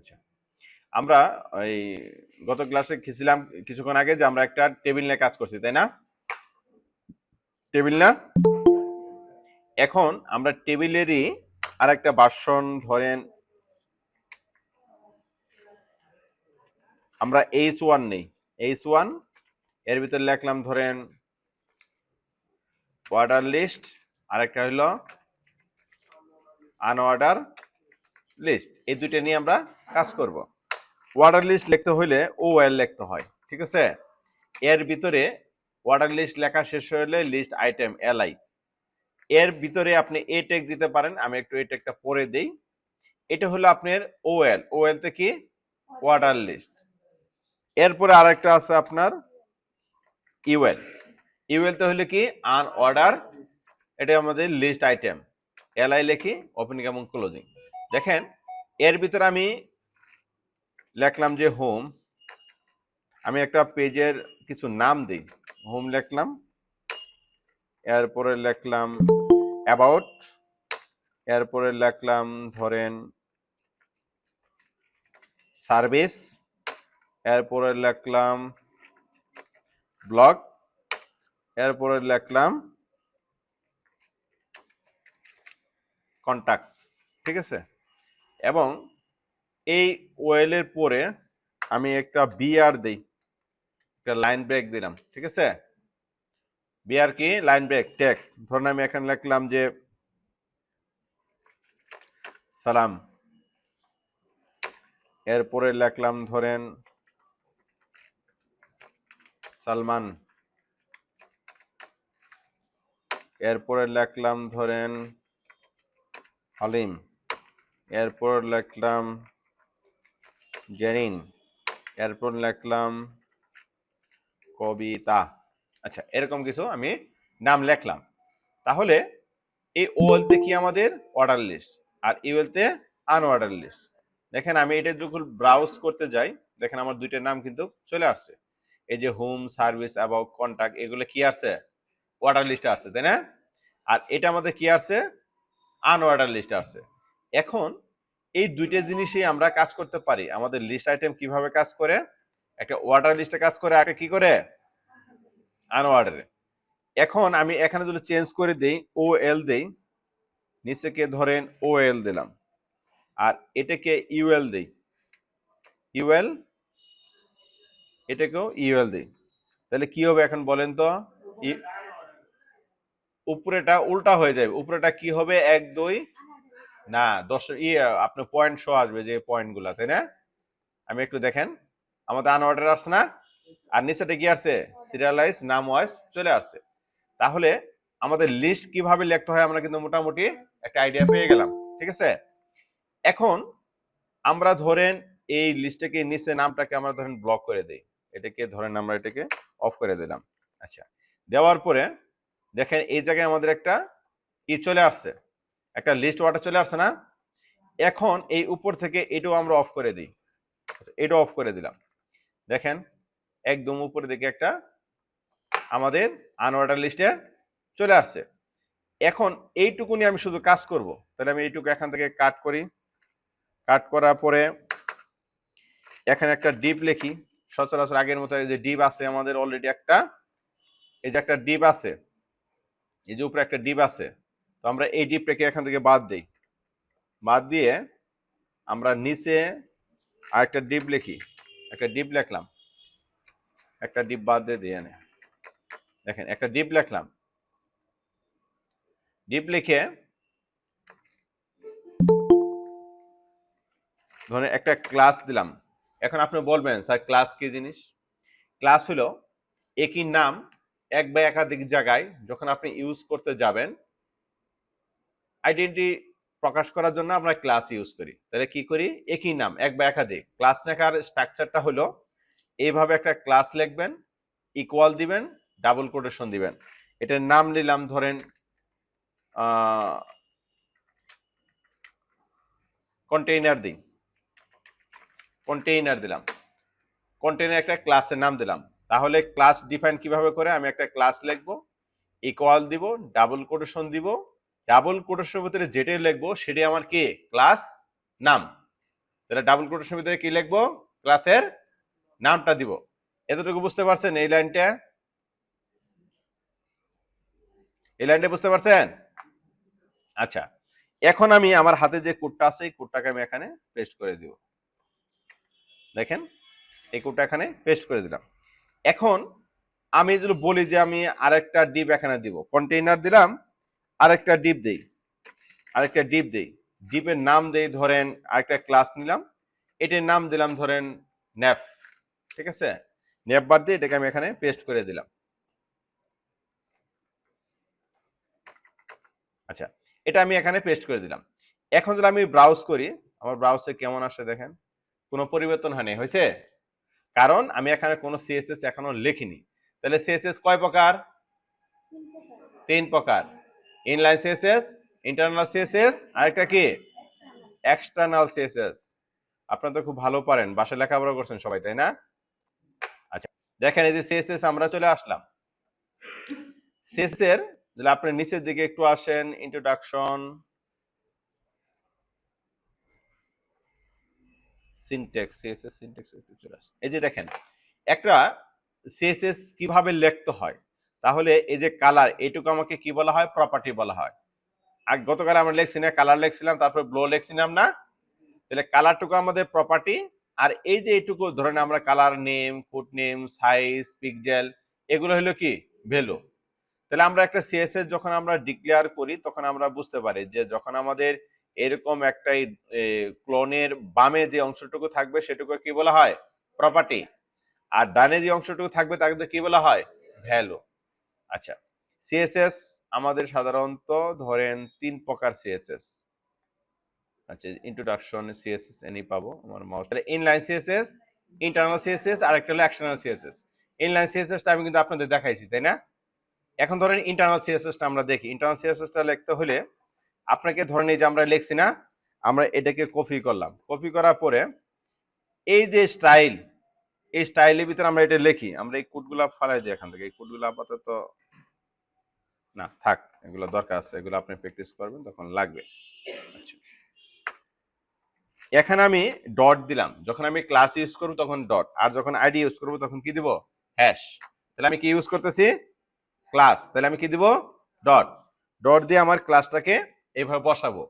আচ্ছা, আমরা ওই গত ক্লাসে খিছিলাম কিছুক্ষণ আগে যে আমরা একটা টেবিল নিয়ে কাজ করছি, তাই না? টেবিল না, এখন আমরা টেবিলেরই আর একটা ভার্সন ধরেন আমরা H1 নেই। H1 এর ভিতরে লিখলাম ধরেন অর্ডার লিস্ট, আর একটা হলো আনঅর্ডার লিস্ট। এই দুইটা নিয়ে আমরা কাজ করব। অর্ডার লিস্ট লিখতে হলে OL লিখতে হয়, ঠিক আছে? এর ভিতরে অর্ডার লিস্ট লেখা শেষ হলে লিস্ট আইটেম LI, এর ভিতরে আপনি এ ট্যাগ দিতে পারেন। আমি একটু এই ট্যাগটা পরে দেই। এটা হলো আপনার OL তে কি অর্ডার লিস্ট। এরপরে আরেকটা আছে আপনার ইউএল তে হলে কি আনঅর্ডার, এটা আমাদের লিস্ট আইটেম। LI লিখি ওপেনিং এবং ক্লোজিং। দেখেন এর ভিতরে আমি লিখলাম যে হোম, আমি একটা পেজের কিছু নাম দিই, হোম লিখলাম, এরপরে লিখলাম অ্যাবাউট, এরপরে লিখলাম ধরেন সার্ভিস, এরপরে লিখলাম ব্লগ, এরপরে লিখলাম কন্টাক্ট, ঠিক আছে? এবং এই ওয়েলের পরে আমি একটা বিআর দেই, একটা লাইন ব্রেক দিলাম, ঠিক আছে? বিআর কি লাইন ব্রেক ট্যাগ। ধরুন আমি এখানে লিখলাম যে সালাম, এরপরে লিখলাম ধরেন সালমান, এরপরে লিখলাম ধরেন হালিম, এরপর লিখলাম জেরিন, এরপর লিখলাম কবিতা। আচ্ছা, এরকম কিছু আমি নাম লিখলাম। তাহলে এই ওএল তে কি আমাদের অর্ডার লিস্ট, আর ইউএল তে আনঅর্ডার লিস্ট। দেখেন আমি এটা যখন ব্রাউজ করতে যাই, দেখেন আমার দুইটা নাম কিন্তু চলে আসছে। এই যে হোম, সার্ভিস এবং কন্টাক্ট, এগুলো কি আছে অর্ডার লিস্টে আছে, তাই না? আর এটা আমাদের কি আছে আনঅর্ডার লিস্টে আছে। এখন এই দুইটা জিনিসই আমরা কাজ করতে পারি। আমাদের লিস্ট আইটেম কিভাবে কাজ করে, একটা অর্ডার লিস্টে কাজ করে, একটা কি করে আনঅর্ডারে। এখন আমি এখানে যদি চেঞ্জ করে দেই OL দেই, নিচেকে ধরেন OL দিলাম, আর এটাকে ইউএল দেই, ইউএল, এটাকেও ইউএল দেই, তাহলে কি হবে এখন বলেন তো? উপরেটা উল্টা হয়ে যাবে। উপরেটা কি হবে 1 2 না 10 আপনার পয়েন্ট শো আসবে, যে পয়েন্ট গুলা, তাই না? আমি একটু দেখেন, আমাদের আনঅর্ডার আসছে না, আর নিচেটা কি আসছে সিরিয়ালাইজ নাম ওয়াইজ চলে আসছে। তাহলে আমাদের লিস্ট কিভাবে লিখতে হয় আমরা কিন্তু মোটামুটি একটা আইডিয়া পেয়ে গেলাম, ঠিক আছে? এখন আমরা ধরেন এই লিস্টটাকে নিচে নামটাকে আমরা ধরেন ব্লক করে দেই, এটাকে ধরেন আমরা এটাকে অফ করে দিলাম। আচ্ছা, দেওয়ার পরে দেখেন এই জায়গায় আমাদের একটা কি চলে আসছে, একটা লিস্ট ওয়াটার চলে আসছে না? এখন এই উপর থেকে এটাও আমরা অফ করে দিই, এটাও অফ করে দিলাম। দেখেন একদম উপরে দিকে একটা আমাদের আনঅর্ডার লিস্টে চলে আসছে। এখন এইটুকু নিয়ে আমি শুধু কাজ করব, তাহলে আমি এইটুকু এখান থেকে কাট করি। কাট করার পরে এখানে একটা ডিপ লিখি, সচরাচর আগের মতো এই যে ডিপ আছে আমাদের অলরেডি একটা, এই যে একটা ডিপ আছে, এই যে উপরে একটা ডিপ আছে, তো আমরা এই ডিপটাকে এখান থেকে বাদ দেই। বাদ দিয়ে আমরা নিচে আরেকটা ডিপ লিখি, একটা ডিপ লিখলাম, একটা ডিপ বাদ দিয়ে দিই এনে। দেখেন একটা ডিপ লিখলাম, ডিপ লিখে ধরেন একটা ক্লাস দিলাম। এখন আপনি বলবেন স্যার ক্লাস কি জিনিস? ক্লাস হলো একই নাম এক বা একাধিক জায়গায় যখন আপনি ইউজ করতে যাবেন, আইডেন্টি প্রকাশ করার জন্য আমরা ক্লাস ইউজ করি। তাহলে কি করি, একই নাম এক বা একাধিক। ক্লাস লেখার স্ট্রাকচারটা হলো এইভাবে, একটা ক্লাস লিখবেন, ইকুয়াল দিবেন, ডাবল কোটেশন দিবেন। এটার নাম নিলাম ধরেন কন্টেইনার দিই, কন্টেইনার দিলাম, কন্টেইনার একটা ক্লাসের নাম দিলাম। তাহলে ক্লাস ডিফাইন কিভাবে করে, আমি একটা ক্লাস লিখবো, ইকুয়াল দিব, ডাবল কোটেশন দিব, ডাবল কোটেশনের ভিতরে যেটাই লিখবো সেটাই আমার কি ক্লাস নাম। তাহলে ডাবল কোটেশনের ভিতরে কি লিখবো, ক্লাসের নামটা দিব। এতটুকু বুঝতে পারছেন? এই লাইনটা বুঝতে পারছেন? আচ্ছা, এখন আমি আমার হাতে যে কোডটা আছে এই কোডটাকে আমি এখানে পেস্ট করে দিব। দেখেন এই কোডটা এখানে পেস্ট করে দিলাম। এখন আমি যদি বলি যে আমি আরেকটা ডিপ এখানে দিব, কন্টেইনার দিলাম, আরেকটা ডিপ দেই, ডিপের নাম দেই ধরেন, আরেকটা ক্লাস নিলাম, এটার নাম দিলাম ধরেন ন্যাপ, ঠিক আছে? ন্যাপ বার দিয়ে এটাকে আমি এখানে পেস্ট করে দিলাম। আচ্ছা, এটা আমি এখানে পেস্ট করে দিলাম। এখন যদি আমি ব্রাউজ করি, আমার ব্রাউজে কেমন আসে দেখেন, কোনো পরিবর্তন হয়নি, হয়েছে? কারণ আমি এখানে কোনো সিএসএস এখনো লিখিনি। তাহলে সিএসএস কয় প্রকার? 3 প্রকার। ইনলাইন সিএসএস, ইন্টারনাল সিএসএস, আরেকটা কি এক্সটার্নাল সিএসএস। আপনারা তো খুব ভালো পারেন, বাসায় লেখাপড়া করছেন সবাই, তাই না? আচ্ছা, দেখেন এই যে সিএসএস আমরা চলে আসলাম। সিএসএস এর যদি আপনি নিচের দিকে একটু আসেন, ইন্ট্রোডাকশন, সিনট্যাক্স, সিএসএস সিনট্যাক্স একটু চলে আসে। এই যে দেখেন একটা সিএসএস কিভাবে লিখতে হয়, তাহলে এই যে কালার, এইটুকু আমাকে কি বলা হয়? প্রপার্টি বলা হয়। আর গতকাল আমরা লিখছি না, কালার লিখছিলাম, তারপর ব্লো লিখছিলাম না? তাহলে কালারটুকু আমাদের প্রপার্টি, আর এই যে এইটুকু ধরেন আমরা colour name, code name, size, pixel, এগুলো হলো কি ভ্যালু। তাহলে আমরা একটা সিএসএস যখন আমরা ডিক্লেয়ার করি তখন আমরা বুঝতে পারি যে যখন আমাদের এরকম একটা ক্লোনের বামে যে অংশটুকু থাকবে সেটুকু কি বলা হয়? প্রপার্টি। আর ডানে যে অংশটুকু থাকবে তাকে কি বলা হয়? ভ্যালু। আচ্ছা, সিএসএস আমাদের সাধারণত ধরেন 3 প্রকার সিএসএস। আচ্ছা, ইন্ট্রোডাকশন সিএসএস এনি পাবো আমার মাউস। তাহলে ইনলাইন সিএসএস, ইন্টারনাল সিএসএস, আর একটা হলো এক্সটার্নাল সিএসএস। ইনলাইন সিএসএসটা আমি কিন্তু আপনাদের দেখাইছি, তাই না? এখন ধরেন ইন্টারনাল সিএসএসটা আমরা দেখি। ইন্টারনাল সিএসএসটা লিখতে হলে আপনাকে ধরেন এই যে আমরা লিখছি না, আমরা এটাকে কপি করলাম, কপি করার পরে এই যে স্টাইল, এই স্টাইলের ভিতরে আমরা এটা লিখি। আমরা এই কোডগুলো ফালাই দিই এখান থেকে, এই কোডগুলো আপাতত না থাক, এগুলো দরকার আছে, এগুলো আপনি প্র্যাকটিস করবেন তখন লাগবে। আচ্ছা, এখানে আমি ডট দিলাম, যখন আমি ক্লাস ইউজ করব তখন ডট, আর যখন আইডি ইউজ করব তখন কি দিব? হ্যাশ। তাহলে আমি কি ইউজ করতেছি? ক্লাস। তাহলে আমি কি দিব? ডট। ডট দিয়ে আমার ক্লাসটাকে এইভাবে বসাবো।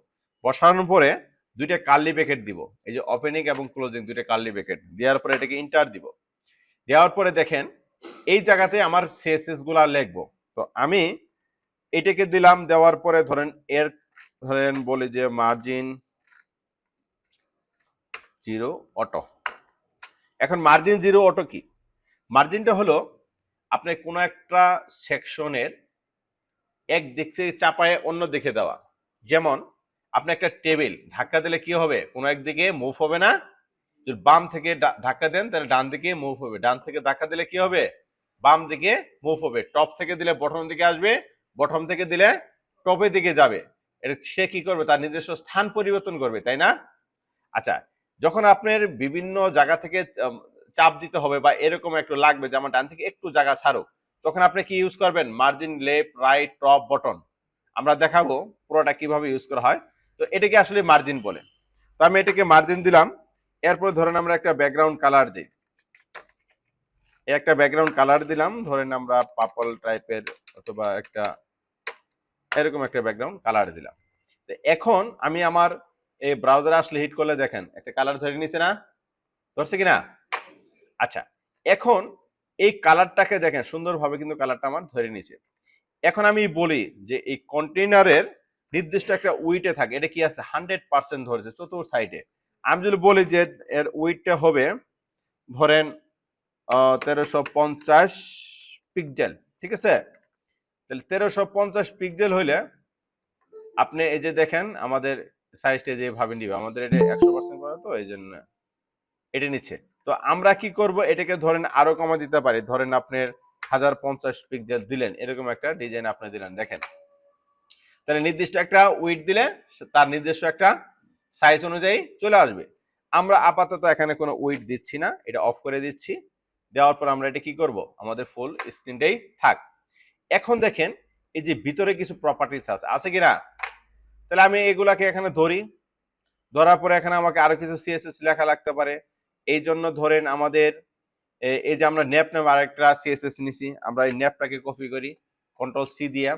বসানোর পরে দুইটা কার্লি ব্র্যাকেট দিব, এই যে ওপেনিং এবং ক্লোজিং দুইটা কার্লি ব্র্যাকেট দেওয়ার পরে এটাকে ইন্টার দিব। দেওয়ার পরে দেখেন এই জায়গাতে আমার সিএসএস গুলা লিখবো। তো আমি এটাকে দিলাম, দেওয়ার পরে ধরেন বলি যে মার্জিন 0 অটো। এখন মার্জিন 0 অটো কি? মার্জিনটা হলো আপনি কোনো একটা সেকশনের এক দিক থেকে চাপায় অন্য দিকে দেওয়া। যেমন আপনি একটা টেবিল ধাক্কা দিলে কি হবে? কোনো একদিকে মুভ হবে না। যদি বাম থেকে ধাক্কা দেন তাহলে ডান দিকে মুভ হবে, ডান থেকে ধাক্কা দিলে কি হবে? বাম দিকে মুভ হবে। টপ থেকে দিলে বটম দিকে আসবে, বটম থেকে দিলে টপের দিকে যাবে। এটা সে কি করবে? তার নিজস্ব স্থান পরিবর্তন করবে, তাই না? আচ্ছা, যখন আপনার বিভিন্ন জায়গা থেকে চাপ দিতে হবে বা এরকম একটু লাগবে যে আমার ডান থেকে একটু জায়গা ছাড়ো, তখন আপনি কি ইউজ করবেন? Margin left, right, top, button. আমরা দেখাবো পুরোটা কিভাবে ইউজ করা হয়। তো এটাকে আসলে মার্জিন বলে। তো আমি এটাকে মার্জিন দিলাম। এরপর ধরেন আমরা একটা ব্যাকগ্রাউন্ড কালার দিই, একটা ব্যাকগ্রাউন্ড কালার দিলাম, ধরেন আমরা পার্পল টাইপের অথবা একটা এরকম একটা ব্যাকগ্রাউন্ড কালার দিলাম। তো এখন আমি আমার এই ব্রাউজারে আসলে হিট করলে দেখেন একটা কালার ধরে নিছে না? ধরছে কিনা? আচ্ছা, এখন এই কালারটাকে দেখেন সুন্দরভাবে কিন্তু কালারটা আমার ধরে নিছে। এখন আমি বলি যে এই কন্টেইনারের নির্দিষ্ট একটা উইটে থাকে, এটা কি আছে? 100% ধরেছে চতুর্থ সাইডে। আমি যদি বলি যে এর উইটটা হবে ধরেন 1350 পিক্সেল, ঠিক আছে? তাহলে 1350 পিক্সেল হইলে আপনি এই যে দেখেন আমাদের সাইজটা যেভাবে নিবে, আমাদের এটা 100% করা তো এই জন্য এটা নিচ্ছে। তো আমরা কি করব? এটাকে ধরেন আরো কমা দিতে পারি, ধরেন আপনার 1050 পিক্সেল দিলেন, এরকম একটা ডিজাইন আপনি দিলেন, দেখেন তাহলে নির্দিষ্ট একটা উইডথ দিলে তার নির্দিষ্ট একটা সাইজ অনুযায়ী চলে আসবে। আমরা আপাতত এখানে কোনো উইডথ দিচ্ছি না, এটা অফ করে দিচ্ছি। দেওয়ার পর আমরা এটা কি করব? আমাদের ফুল স্ক্রিনটাই থাক। এখন দেখেন এই যে ভিতরে কিছু প্রপার্টিস আছে কিনা? তাহলে আমি এগুলাকে এখানে ধরি, ধরার পরে এখানে আমাকে আরো কিছু সিএসএস লেখা লাগতে পারে। এই জন্য ধরেন আমাদের এই যে আমরা ন্যাপ নামে আরেকটা সিএসএস নিছি, আমরা এই ন্যাপটাকে কপি করি কন্ট্রোল সি দিয়ে।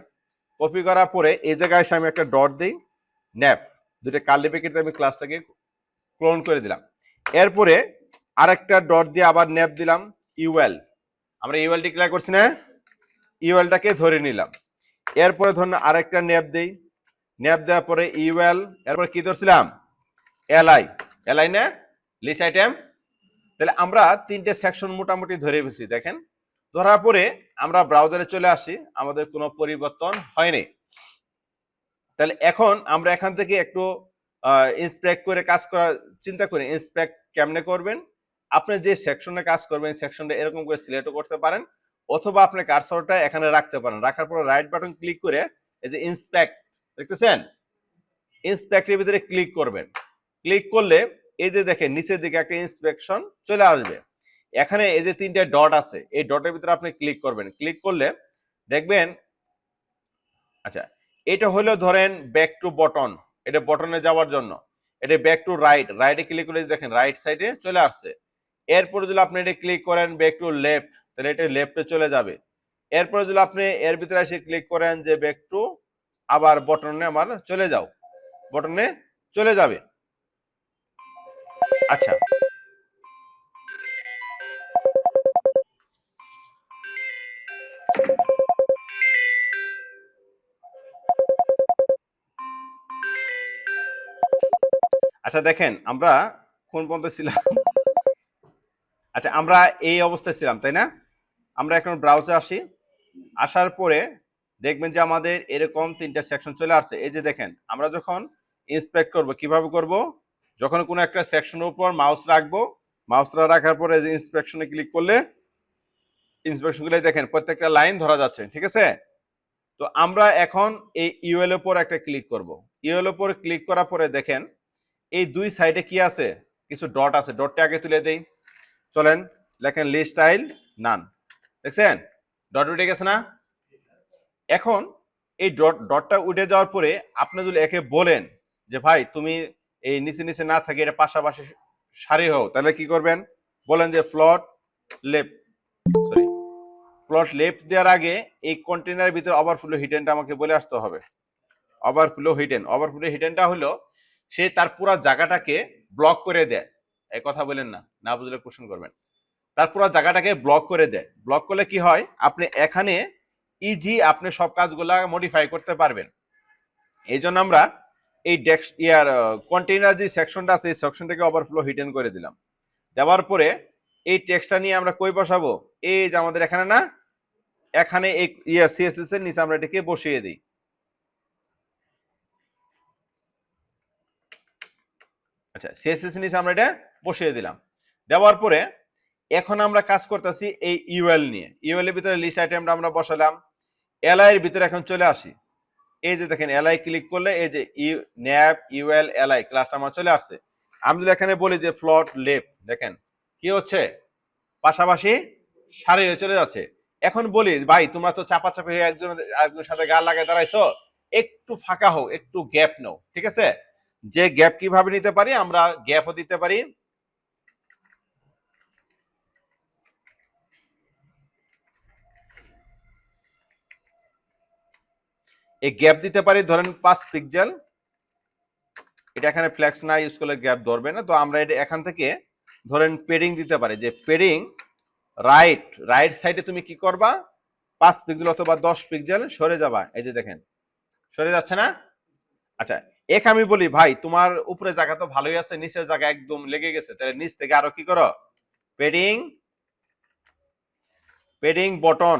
কপি করার পরে এই জায়গায় এসে আমি একটা ডট দিই, ন্যাপ দুটো কার্লি ব্র্যাকেট দিয়ে আমি ক্লাসটাকে ক্লোন করে দিলাম। এরপরে আরেকটা ডট দিয়ে আবার ন্যাপ দিলাম ইউএল, আমরা ইউএল ডিক্লেয়ার করছি না, ইউএলটাকে ধরে নিলাম। এরপরে ধরুন আরেকটা ন্যাপ দেই, ন্যাপ দেওয়ার পরে ইউএল, এরপরে কি ধরছিলাম এলআই, এলআই না লিস্ট আইটেম। তাহলে আমরা তিনটে সেকশন মোটামুটি ধরে ফেলছি দেখেন। ধরার পরে আমরা ব্রাউজারে চলে আসি, আমাদের কোনো পরিবর্তন হয়নি। তাহলে এখন আমরা এখান থেকে একটু ইন্সপেক্ট করে কাজ করার চিন্তা করি। ইন্সপেক্ট কেমনে করবেন, আপনি যে সেকশনে কাজ করবেন সেকশনটা এরকম করে সিলেক্ট করতে পারেন, অথবা আপনি কার্সরটা এখানে রাখতে পারেন। রাখার পর রাইট বাটন ক্লিক করে এই যে ইন্সপেক্ট দেখতেছেন, ইন্সপেক্টের ভিতরে ক্লিক করবেন। ক্লিক করলে এই যে দেখেন নিচের দিকে একটা ইন্সপেকশন চলে আসবে। এখানে এই যে তিনটে ডট আছে, এই ডটের ভিতরে আপনি ক্লিক করবেন। ক্লিক করলে দেখবেন, আচ্ছা এটা হলো ধরেন ব্যাক টু বটন, এটা বটনে যাওয়ার জন্য। এটা ব্যাক টু রাইট, রাইটে ক্লিক করলে দেখেন রাইট সাইডে চলে আসছে। এরপরে যদি আপনি এটা ক্লিক করেন ব্যাক টু লেফট, তাহলে এটা লেফটে চলে যাবে। এরপরে যদি আপনি এর ভিতরে এসে ক্লিক করেন যে ব্যাক টু আবার বটনে আমার চলে যাও, বটনে চলে যাবে। আচ্ছা আচ্ছা দেখেন আমরা কোন পর্যন্ত ছিলাম। আচ্ছা আমরা এই অবস্থায় ছিলাম তাই না। আমরা এখন ব্রাউজারে আসি, আসার পরে দেখবেন যে আমাদের এরকম তিনটা সেকশন চলে আসছে। এই যে দেখেন আমরা যখন ইন্সপেক্ট করব কিভাবে করব, যখন কোনো একটা সেকশনের উপর মাউস রাখবো, মাউসটা রাখার পরে যে ইন্সপেকশনে ক্লিক করলে ইন্সপেকশনগুলো দেখেন প্রত্যেকটা লাইন ধরা যাচ্ছে, ঠিক আছে। তো আমরা এখন এই ইউএল এর উপর একটা ক্লিক করব। ইউএল এর উপর ক্লিক করার পরে দেখেন এই দুই সাইডে কি আছে, কিছু ডট আছে, ডটটা আগে তুলে দেই। চলেন লেখেন লিস্ট স্টাইল নান, দেখছেন ডট উঠে গেছে না। এখন এই ডটটা উঠে যাওয়ার পরে আপনি যদি একে বলেন যে ভাই তুমি এই নিচে নিচে না থাকে এটা পাশাপাশি সারি হও, তাহলে কি করবেন, বলেন যে plot left, sorry plot left দেওয়ার আগে এই কন্টেনারের ভিতরে ওভারফ্লো হিডেনটা আমাকে বলে আসতে হবে। ওভারফ্লো হিডেন, ওভারফ্লো হিডেনটা হলো সে তার পুরো জায়গাটাকে ব্লক করে দেয়। এই কথা বলেন না, না বুঝলে কোশ্চেন করবেন। তার পুরো জায়গাটাকে ব্লক করে দেয়। ব্লক করলে কি হয়, আপনি এখানে ইজি আপনি সব কাজগুলা মডিফাই করতে পারবেন। এই জন্য আমরা এই কন্টেইনার যে সেকশনটা আছে এই সেকশন থেকে ওভারফ্লো হিডেন করে দিলাম। দেওয়ার পরে এই টেক্সটটা নিয়ে আমরা কই বসাবো, এই যে আমাদের এখানে না, এখানে এই সিএসএস এর নিচে আমরা এটাকে বসিয়ে দিই। আচ্ছা সিএসএস এর নিচে আমরা এটা বসিয়ে দিলাম। দেওয়ার পরে এখন আমরা কাজ করতেছি এই ইউএল নিয়ে। ইউএল এর ভিতরে লিস্ট আইটেমটা আমরা বসালাম। এলআই এর ভিতরে এখন চলে আসি, এই যে দেখেন এলআই ক্লিক করলে এই যে ন্যাপ ইউএল এলআই ক্লাসটা আমার চলে আসছে। আমি যদি এখানে বলি যে প্লট লেফট, দেখেন কি হচ্ছে পাশাপাশি সারি হয়ে চলে যাচ্ছে। এখন বলি ভাই তোমরা তো চাপাচাপি হয়ে একজনের সাথে গা লাগায় দাঁড়াইছো, একটু ফাঁকা হোক, একটু গ্যাপ নাও, ঠিক আছে। যে গ্যাপ কিভাবে নিতে পারি, আমরা গ্যাপও দিতে পারি। এই গ্যাপ দিতে পারি ধরেন 5 পিক্সেল, এটা এখানে ফ্লেক্স না ইউজ করলে গ্যাপ ধরবে না। তো আমরা এটা এখান থেকে ধরেন পেডিং দিতে পারি, যে পেডিং রাইট, রাইট সাইডে তুমি কি করবা 5 পিক্সেল অথবা 10 পিক্সেল সরে যাবা। এই যে দেখেন সরে যাচ্ছে না। আচ্ছা এক আমি বলি ভাই তোমার উপরে জায়গা তো ভালোই আছে, নিচের জায়গা একদম লেগে গেছে, তাহলে নিচ থেকে আরো কি করো পেডিং, পেডিং বটন,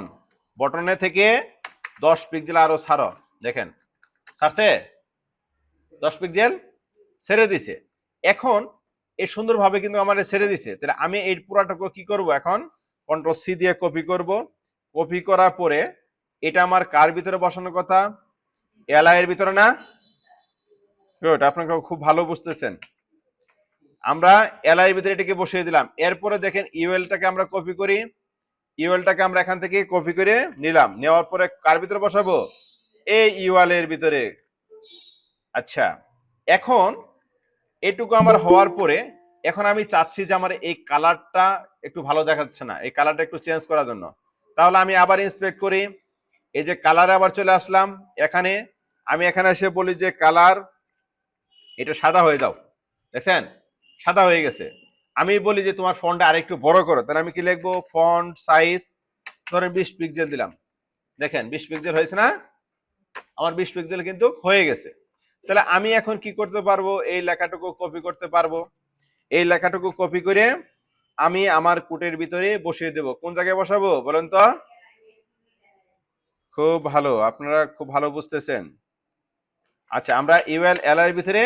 বটনে থেকে 10 পিক্সেল আরো ছাড়ো। দেখেন ছাড়ছে 10 পিক্সেল ছেড়ে দিছে। এখন এই সুন্দরভাবে কিন্তু আমার ছেড়ে দিছে। তাহলে আমি এই পুরাটাকে কি করব, এখন কন্ট্রোল সি দিয়ে কপি করব। কপি করার পরে এটা আমার কার ভিতরে বসানোর কথা, এলআই এর ভিতরে না। গুড, আপনাকে খুব ভালো বুঝতেছেন। আমরা এলআই এর ভিতরে এটাকে বসিয়ে দিলাম। এরপরে দেখেন ইউএলটাকে আমরা কপি করি, ইউএলটাকে আমরা এখান থেকে কপি করে নিলাম। নেওয়ার পরে কার ভিতরে বসাবো, এই ইউএল এর ভিতরে। আচ্ছা এখন এটুকু আমার হওয়ার পরে এখন আমি চাচ্ছি যে আমার এই কালারটা একটু ভালো দেখাচ্ছে না, এই কালারটা একটু চেঞ্জ করার জন্য। তাহলে আমি আবার ইন্সপেক্ট করি, এই যে কালারে আবার চলে আসলাম এখানে, আমি এখানে এসে বলি যে কালার এটা সাদা হয়ে যাও, দেখছেন সাদা হয়ে গেছে। আমি বলি যে তোমার ফন্টটা আরেকটু বড় করো, তাহলে আমি কি লিখবো, ফন্ট সাইজ ধরেন 20 পিক্সেল দিলাম, দেখেন 20 পিক্সেল হয়েছে না, আমার 20 পিক্সেল কিন্তু হয়ে গেছে। তাহলে আমি এখন কি করতে পারবো, এই লেখাটুকু কপি করতে পারবো, এই লেখাটুকু কপি করে আমি আমার কোটের ভিতরে বসিয়ে দেব। কোন জায়গায় বসাবো বলেন তো? খুব ভালো, আপনারা খুব ভালো বুঝতেছেন। আচ্ছা, আমরা ইউএল এল এর ভিতরে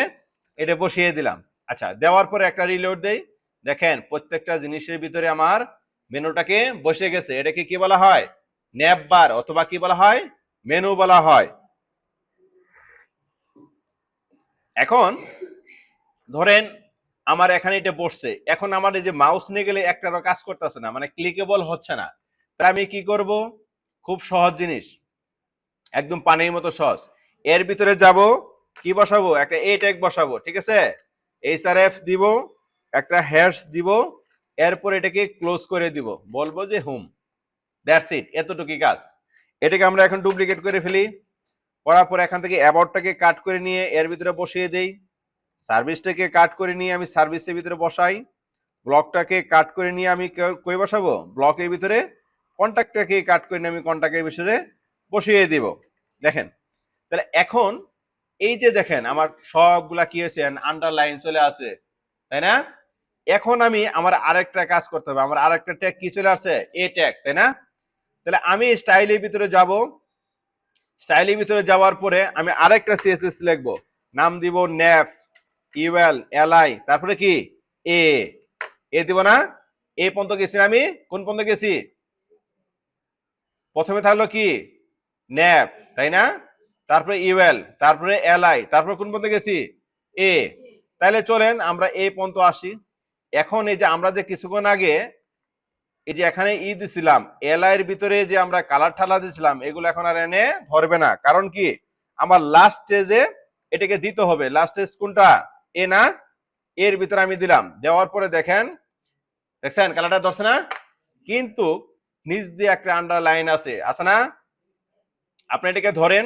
এটা বসিয়ে দিলাম। আচ্ছা, দেওয়ার পরে একটা রিলোড দেই, দেখেন প্রত্যেকটা জিনিসের ভিতরে আমার মেনুটাকে বসে গেছে। এটাকে কি বলা হয়, ন্যাব বার, অথবা কি বলা হয়, মেনু বলা হয়। এখন ধরেন আমার এখানে এটা বসছে, এখন আমার এই যে মাউস নিয়ে গেলে একটারও কাজ করতেছে না, মানে ক্লিকেবল হচ্ছে না। তাহলে আমি কি করব, খুব সহজ জিনিস, একদম পানির মতো সহজ। এর ভিতরে যাব, কি বসাবো, একটা এ ট্যাগ বসাবো, ঠিক আছে, এইচআরএফ দিব, একটা হ্যাশ দিব, এরপর এটাকে ক্লোজ করে দিব, বলবো যে হোম, দ্যাটস ইট, এতটুকুই কাজ। এটাকে আমরা এখন ডুপ্লিকেট করে ফেলি, করার পর এখান থেকে অ্যাবাউটটাকে কাট করে নিয়ে এর ভিতরে বসিয়ে দেই, সার্ভিসটাকে কাট করে নিয়ে আমি সার্ভিসের ভিতরে বসাই, ব্লকটাকে কাট করে নিয়ে আমি কই বসাবো, ব্লকের ভিতরে, কন্ট্যাক্টটাকে কাট করে নিয়ে আমি কন্ট্যাক্টের ভিতরে বসিয়ে দিব। দেখেন, তাহলে এখন এই যে দেখেন আমার সবগুলা কি হয়েছে, আন্ডারলাইন চলে আসে, তাই না? এখন আমি আমার আরেকটা কাজ করতে হবে, আমার আরেকটা ট্যাগ কি চলে আসছে, এ ট্যাগ, তাই না? তাহলে আমি স্টাইলের ভিতরে যাব, স্টাইলের ভিতরে যাওয়ার পরে আমি আরেকটা সিএসএস লিখবো, নাম দিব ন্যাপ ইউএল এলআই, তারপরে কি এ, এ দিব না, এ পর্যন্ত গেছি আমি, কোন পর্যন্ত গেছি, প্রথমে থাকলো কি ন্যাপ, তাই না, তারপরে ইউএল, তারপরে এলআই, তারপরে কোন পর্যন্ত গেছি, এ। তাহলে চলেন আমরা এই পর্যন্ত আসি। এখন এই যে আমরা যে কিছুক্ষণ আগে এই যে এখানে ই দিছিলাম, এলআই এর ভিতরে যে আমরা কালার ঠালা দিছিলাম, এগুলো এখন আর এনে ধরবে না, কারণ কি আমার লাস্ট স্টেজে এটাকে দিতে হবে। লাস্ট স্টেজ কোনটা, এ না, এর ভিতরে আমি দিলাম, দেওয়ার পরে দেখেন, দেখছেন কালারটা ধরছে না, কিন্তু নিচ দিয়ে একটা আন্ডারলাইন আছে, আছে না? আপনি এটাকে ধরেন,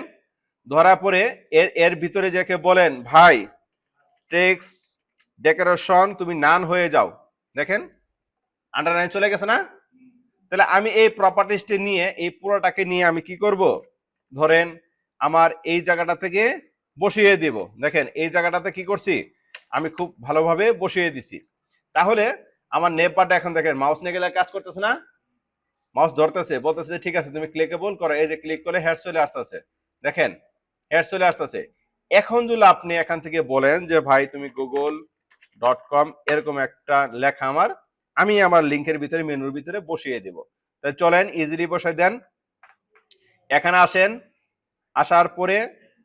ধরার পরে এর এর ভিতরে যাকে বলেন ভাই টেক্সট ডেকোরেশন তুমি নান হয়ে যাও, দেখেন আন্ডারলাইন চলে গেছে না? তাহলে আমি এই প্রপার্টিসটি নিয়ে, এই পুরোটাকে নিয়ে আমি কি করব, ধরেন আমার এই জায়গাটা থেকে বসিয়ে দিব, দেখেন এই জায়গাটাতে কি করছি, আমি খুব ভালোভাবে বসিয়ে দিছি। তাহলে আমার নেপ বারটা এখন দেখেন মাউস নিয়ে গেলে কাজ করতেছে না, মাউস ধরতেছে, বলতেছে ঠিক আছে তুমি ক্লিকেবল করো, এই যে ক্লিক করে হেড চলে আসতেছে, দেখেন হেড চলে আসতেছে। এখন যদি আপনি এখান থেকে বলেন যে ভাই তুমি google.com এরকম একটা লেখা আমার, আমি আমার লিংকের ভিতরে মেনুর ভিতরে বসিয়ে দেব। তাই চলেন ইজিলি বসাই দেন, এখানে আসেন, আসার পরে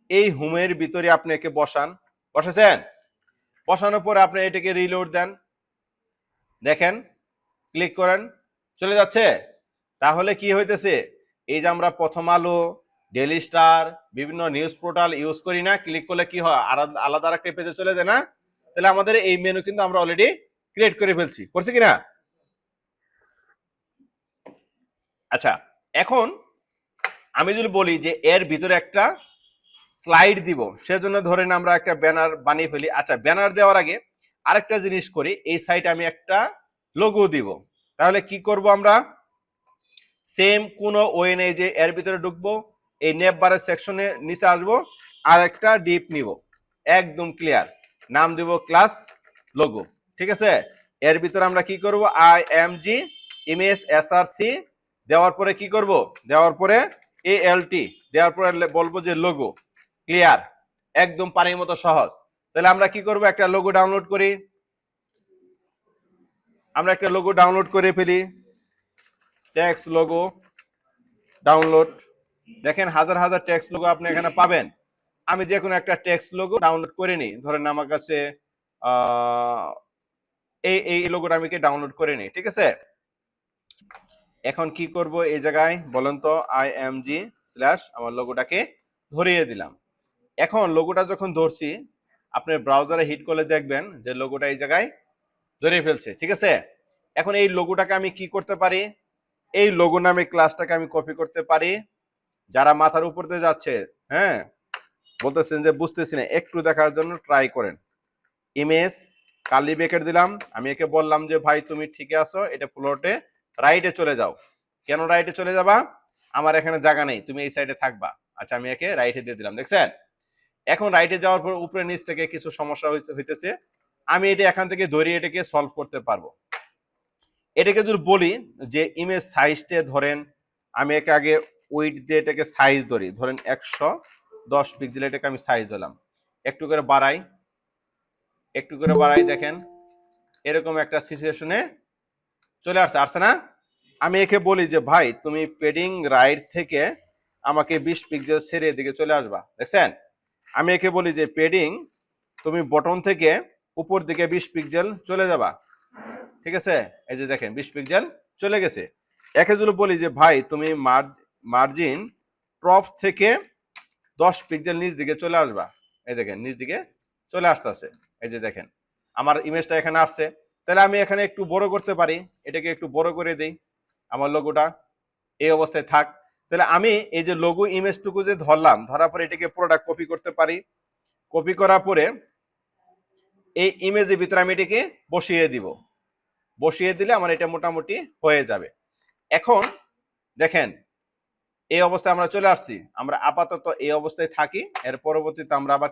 এই হোমের ভিতরে আপনি একে বসান, বসেছেন, বসানোর পরে আপনি এটাকে রিলোড দেন, দেখেন ক্লিক করেন, চলে যাচ্ছে। তাহলে কি হইতেছে, এই যে আমরা প্রথম আলো, ডেইলি স্টার, বিভিন্ন নিউজ পোর্টাল ইউজ করি না, ক্লিক করলে কি হয়, আলাদা একটা পেজে চলে যায় না? তাহলে আমাদের এই মেনু কিন্তু আমরা অলরেডি ক্রিয়েট করে ফেলছি, করছি কিনা? আচ্ছা, এখন আমি যদি বলি যে এর ভিতরে একটা স্লাইড দিব, সেজন্য ধরেন আমরা একটা ব্যানার বানিয়ে ফেলি। আচ্ছা, ব্যানার দেওয়ার আগে আরেকটা জিনিস করি, এই সাইটে আমি একটা লোগো দিব। তাহলে কি করব আমরা, সেম কোনো ওয়ে নেই যে এর ভিতরে ঢুকবো, এই নেপ বারের সেকশনে নিচে আসবো, আর একটা ডিপ নিব, একদম ক্লিয়ার, নাম দিব ক্লাস লোগো, ঠিক আছে। এর ভিতরে আমরা কি করব, IMG ইমেজ SRC দেওয়ার পরে কি করব, দেওয়ার পরে ALT দেওয়ার পরে বলবো যে লোগো, ক্লিয়ার, একদম পানির মতো সহজ। তাহলে আমরা কি করব, একটা লোগো ডাউনলোড করি, আমরা একটা লোগো ডাউনলোড করে ফেলি, টেক্সট লোগো ডাউনলোড, দেখেন হাজার হাজার টেক্সট লোগো আপনি এখানে পাবেন। আমি যে কোনো একটা টেক্সট লোগো ডাউনলোড করে নিই, ধরেন আমার কাছে এই লোগোটা আমি ডাউনলোড করে নিই, ঠিক আছে। এখন কি করব, এই জায়গায় বলেন তো IMG/ আমার লোগোটাকে ধরিয়ে দিলাম। এখন লোগোটা যখন ধরছি, আপনি ব্রাউজারে হিট করলে দেখবেন যে লোগোটা এই জায়গায় ধরে ফেলছে, ঠিক আছে। এখন এই লোগোটাকে আমি কি করতে পারি, এই লোগো নামে ক্লাসটাকে আমি কপি করতে পারি। যারা মাথার উপর দিয়ে যাচ্ছে, হ্যাঁ, বলতেছেন যে বুঝতেছি না, একটু দেখার জন্য ট্রাই করেন। ইমেজ কার্লি ব্র্যাকেট দিলাম, আমি একে বললাম যে ভাই তুমি ঠিক আছো, এটা ফ্লোটে রাইটে চলে যাও। কেন রাইটে চলে যাবা, আমার এখানে জায়গা নেই, তুমি এই সাইডে থাকবা। আচ্ছা, আমি একে রাইটে দিয়ে দিলাম, দেখছেন। এখন রাইটে যাওয়ার পর উপরে নিচ থেকে কিছু সমস্যা হইতেছে, আমি এটা এখান থেকে ধরে এটাকে সলভ করতে পারবো। এটাকে যদি বলি যে ইমেজ সাইজটা ধরেন, আমি একে আগে উইডথ দিয়ে এটাকে সাইজ ধরি, ধরেন 110 পিক্সেল, এটাকে আমি সাইজ দিলাম, একটু করে বাড়াই, একটু করে বাড়াই, দেখেন এরকম একটা সিচুয়েশনে চলে আসছে না। আমি একে বলি যে ভাই তুমি পেডিং রাইট থেকে আমাকে 20 পিক্সেল ছেড়ে এদিকে চলে আসবা, দেখছেন। আমি একে বলি যে পেডিং তুমি বটন থেকে উপর দিকে 20 পিক্সেল চলে যাবা, ঠিক আছে। এই যে দেখেন 20 পিক্সেল চলে গেছে। একে যদি বলি যে ভাই তুমি মার্জিন টপ থেকে 10 পিক্সেল নিচ দিকে চলে আসবা, এই দেখেন নিচ দিকে চলে আসতেছে, এই যে দেখেন আমার ইমেজটা এখানে আসছে। তাহলে আমি এখানে একটু বড় করতে পারি, এটাকে একটু বড় করে দেই, আমার লোগোটা এই অবস্থায় থাক। তাহলে আমি এই যে লোগো ইমেজটুকু যে ধরলাম, ধরার পরে এটাকে প্রোডাক্ট কপি করতে পারি। কপি করার পরে এই ইমেজের ভিতরে আমি এটাকে বসিয়ে দিব, বসিয়ে দিলে আমার এটা মোটামুটি হয়ে যাবে। এখন দেখেন এই অবস্থায় আমরা চলে আসছি, আমরা আপাতত এই অবস্থায় থাকি, এর পরবর্তীতে আমরা আবার